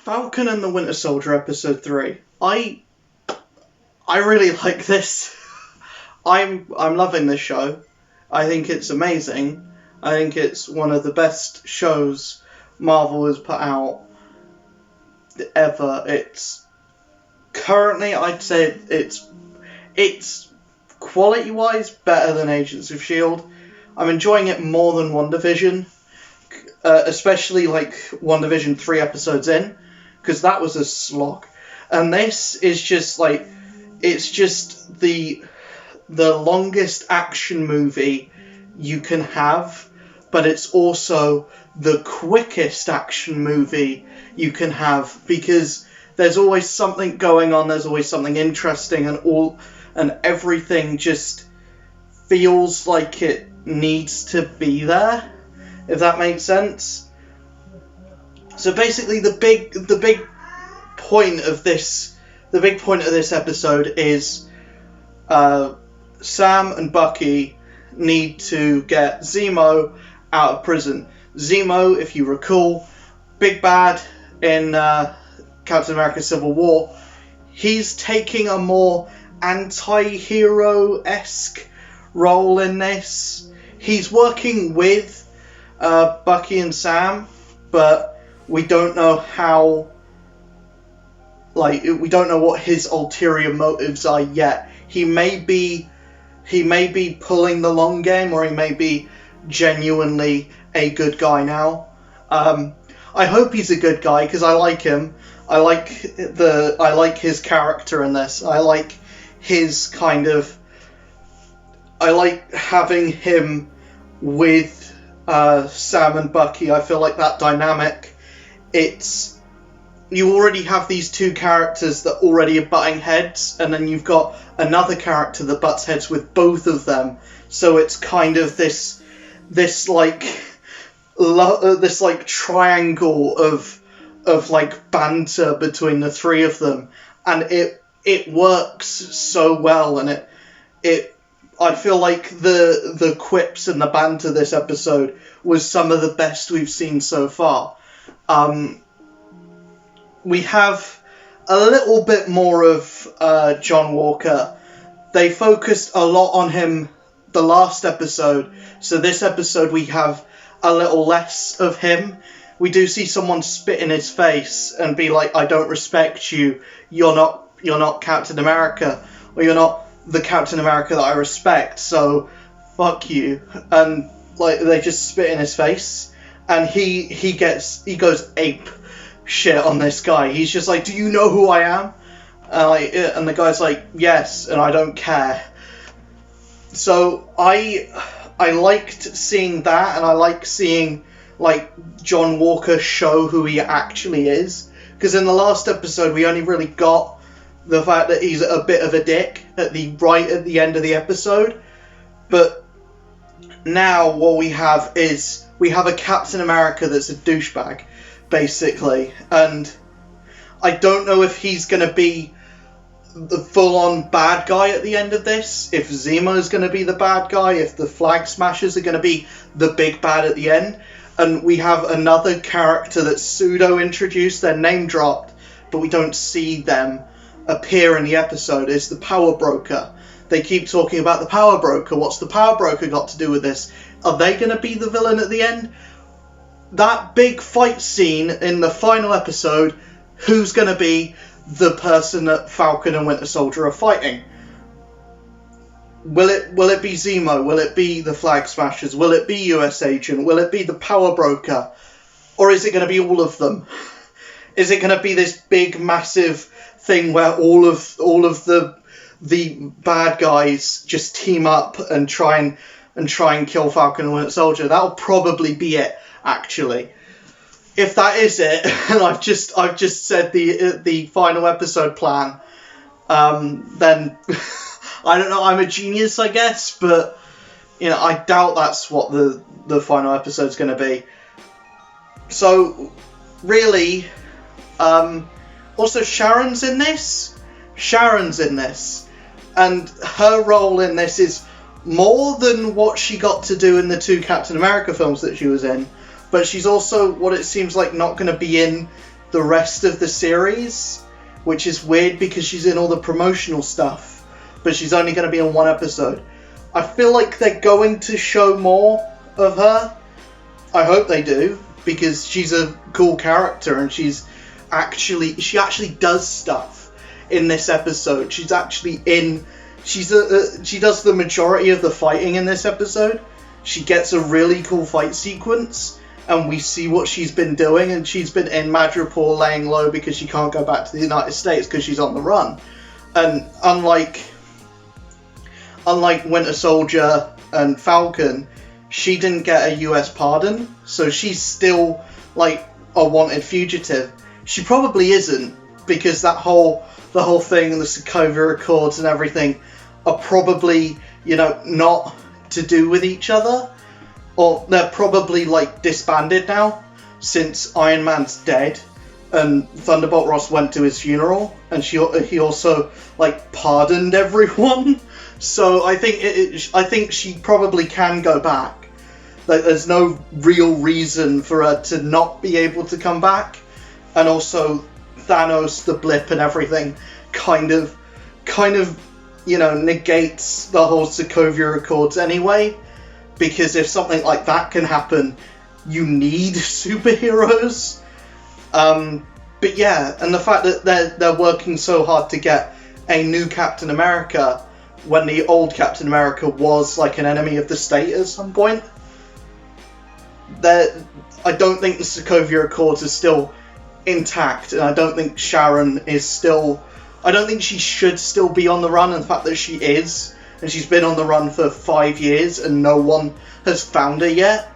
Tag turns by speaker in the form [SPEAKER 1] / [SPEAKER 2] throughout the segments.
[SPEAKER 1] Falcon and the Winter Soldier episode 3. I really like this. I'm loving this show. I think it's amazing. I think it's one of the best shows Marvel has put out ever. It's currently, I'd say it's quality-wise better than Agents of S.H.I.E.L.D. I'm enjoying it more than WandaVision, especially like WandaVision 3 episodes in, because that was a slog. And this is just like, it's just the longest action movie you can have, but it's also the quickest action movie you can have, because there's always something going on, there's always something interesting, and everything just feels like it needs to be there, if that makes sense. So basically the big point of this episode is Sam and Bucky need to get Zemo out of prison. Zemo, if you recall, big bad in Captain America Civil War, he's taking a more anti-hero-esque role in this. He's working with Bucky and Sam, but we don't know how, we don't know what his ulterior motives are yet. He may be pulling the long game, or he may be genuinely a good guy now. I hope he's a good guy, because I like him. I like his character in this. I like his I like having him with Sam and Bucky. I feel like that dynamic, you already have these two characters that already are butting heads, and then you've got another character that butts heads with both of them. So it's kind of this triangle of like banter between the three of them, and it works so well, and I feel like the quips and the banter this episode was some of the best we've seen so far. We have a little bit more of John Walker. They focused a lot on him the last episode, so this episode we have a little less of him. We do see someone spit in his face and be like, I don't respect you, you're not Captain America, or you're not the Captain America that I respect, so fuck you. And they just spit in his face, and he goes ape shit on this guy. He's just like, do you know who I am? And the guy's like, yes, and I don't care. So I liked seeing that, and I like seeing John Walker show who he actually is, because in the last episode we only really got the fact that he's a bit of a dick at the end of the episode. But now what we have is a Captain America that's a douchebag, basically, and I don't know if he's going to be the full-on bad guy at the end of this, if Zemo's going to be the bad guy, if the Flag Smashers are going to be the big bad at the end. And we have another character that's pseudo-introduced, they're name-dropped, but we don't see them appear in the episode. It's the Power Broker. They keep talking about the Power Broker. What's the Power Broker got to do with this? Are they going to be the villain at the end? That big fight scene in the final episode, who's going to be the person that Falcon and Winter Soldier are fighting? Will it be Zemo? Will it be the Flag Smashers? Will it be US Agent? Will it be the Power Broker? Or is it going to be all of them? Is it going to be this big, massive thing where all of the bad guys just team up and try and kill Falcon and Winter Soldier? That'll probably be it, actually. If that is it, and I've just said the final episode plan, then I don't know, I'm a genius, I guess, but I doubt that's what the final episode's going to be. So really, also Sharon's in this, and her role in this is more than what she got to do in the two Captain America films that she was in, but she's also, what it seems like, not going to be in the rest of the series, which is weird because she's in all the promotional stuff, but she's only going to be in one episode. I feel like they're going to show more of her. I hope they do, because she's a cool character, and she actually does stuff in this episode. She does the majority of the fighting in this episode. She gets a really cool fight sequence, and we see what she's been doing, and she's been in Madripoor laying low because she can't go back to the United States because she's on the run. And unlike Winter Soldier and Falcon, she didn't get a US pardon, so she's still like a wanted fugitive. She probably isn't, because the whole thing and the Sokovia Accords and everything are probably, not to do with each other, or they're probably like disbanded now since Iron Man's dead and Thunderbolt Ross went to his funeral, and he also like pardoned everyone. So I think she probably can go back. Like, there's no real reason for her to not be able to come back. And also Thanos, the blip and everything kind of negates the whole Sokovia Accords anyway, because if something like that can happen, you need superheroes. But yeah, and the fact that they're working so hard to get a new Captain America when the old Captain America was like an enemy of the state at some point. I don't think the Sokovia Accords is still intact, and I don't think Sharon is still... I don't think she should still be on the run, and the fact that she is, and she's been on the run for 5 years and no one has found her yet,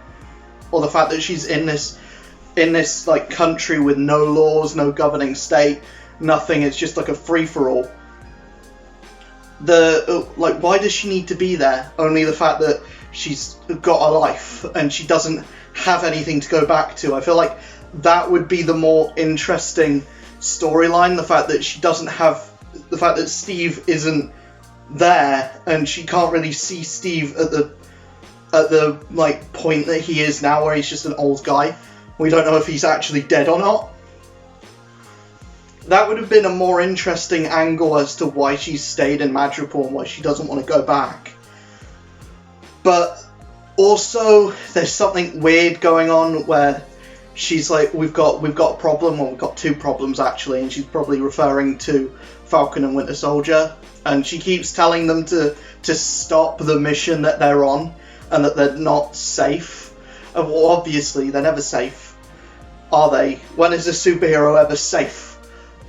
[SPEAKER 1] or the fact that she's in this like country with no laws, no governing state, nothing, it's just like a free-for-all. Why does she need to be there? Only the fact that she's got a life and she doesn't have anything to go back to. I feel like that would be the more interesting storyline, the fact that Steve isn't there and she can't really see Steve at the like point that he is now, where he's just an old guy. We don't know if he's actually dead or not. That would have been a more interesting angle as to why she's stayed in Madripoor and why she doesn't want to go back. But also, there's something weird going on where she's like, we've got a problem, or we've got two problems actually, and she's probably referring to Falcon and Winter Soldier, and she keeps telling them to stop the mission that they're on, and that they're not safe. And well, obviously, they're never safe, are they? When is a superhero ever safe?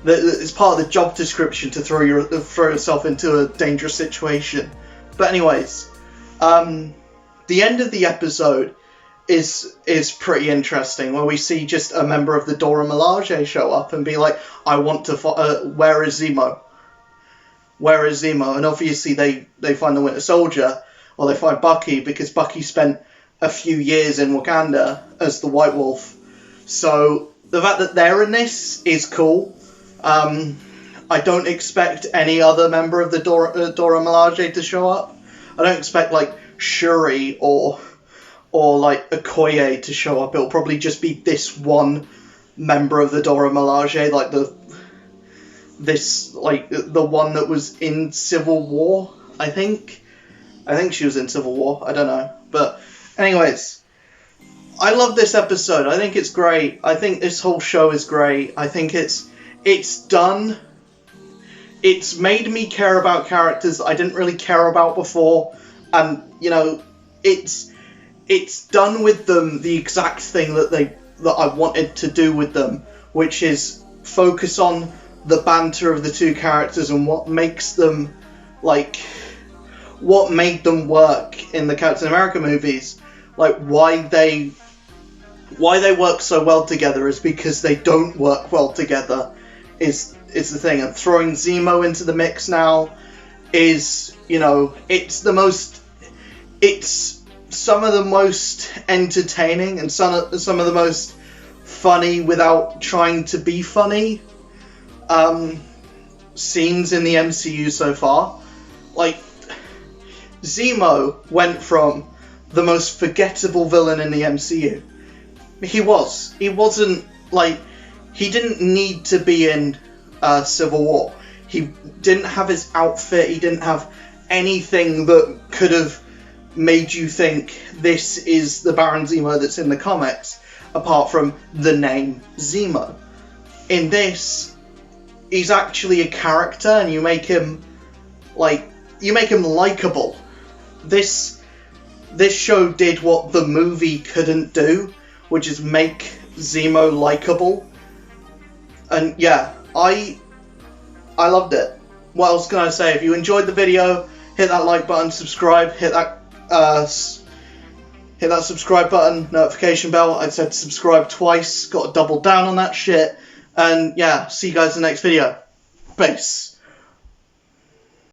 [SPEAKER 1] It's part of the job description to throw yourself into a dangerous situation. But anyways, the end of the episode is pretty interesting, where we see just a member of the Dora Milaje show up and be like, I want to where is Zemo? Where is Zemo? And obviously they find the Winter Soldier, or they find Bucky, because Bucky spent a few years in Wakanda as the White Wolf. So the fact that they're in this is cool. I don't expect any other member of the Dora Milaje to show up. I don't expect like Shuri or like Okoye to show up. It'll probably just be this one member of the Dora Milaje, like the one that was in Civil War. I think she was in Civil War. I don't know, but anyways, I love this episode. I think it's great. I think this whole show is great. I think it's done. It's made me care about characters that I didn't really care about before, and it's done with them the exact thing that I wanted to do with them, which is focus on the banter of the two characters and what makes them what made them work in the Captain America movies. Like why they work so well together is because they don't work well together is the thing. And throwing Zemo into the mix now is, it's some of the most entertaining and some of the most funny without trying to be funny scenes in the MCU so far. Like, Zemo went from the most forgettable villain in the MCU. He wasn't like, he didn't need to be in Civil War. He didn't have his outfit, he didn't have anything that could have made you think this is the Baron Zemo that's in the comics, apart from the name Zemo. In this, he's actually a character, and you make him likable. This show did what the movie couldn't do, which is make Zemo likable. And yeah, I loved it. What else can I say? If you enjoyed the video, hit that like button, subscribe, hit that subscribe button, notification bell. I said subscribe twice, got to double down on that shit. And yeah, see you guys in the next video. Peace.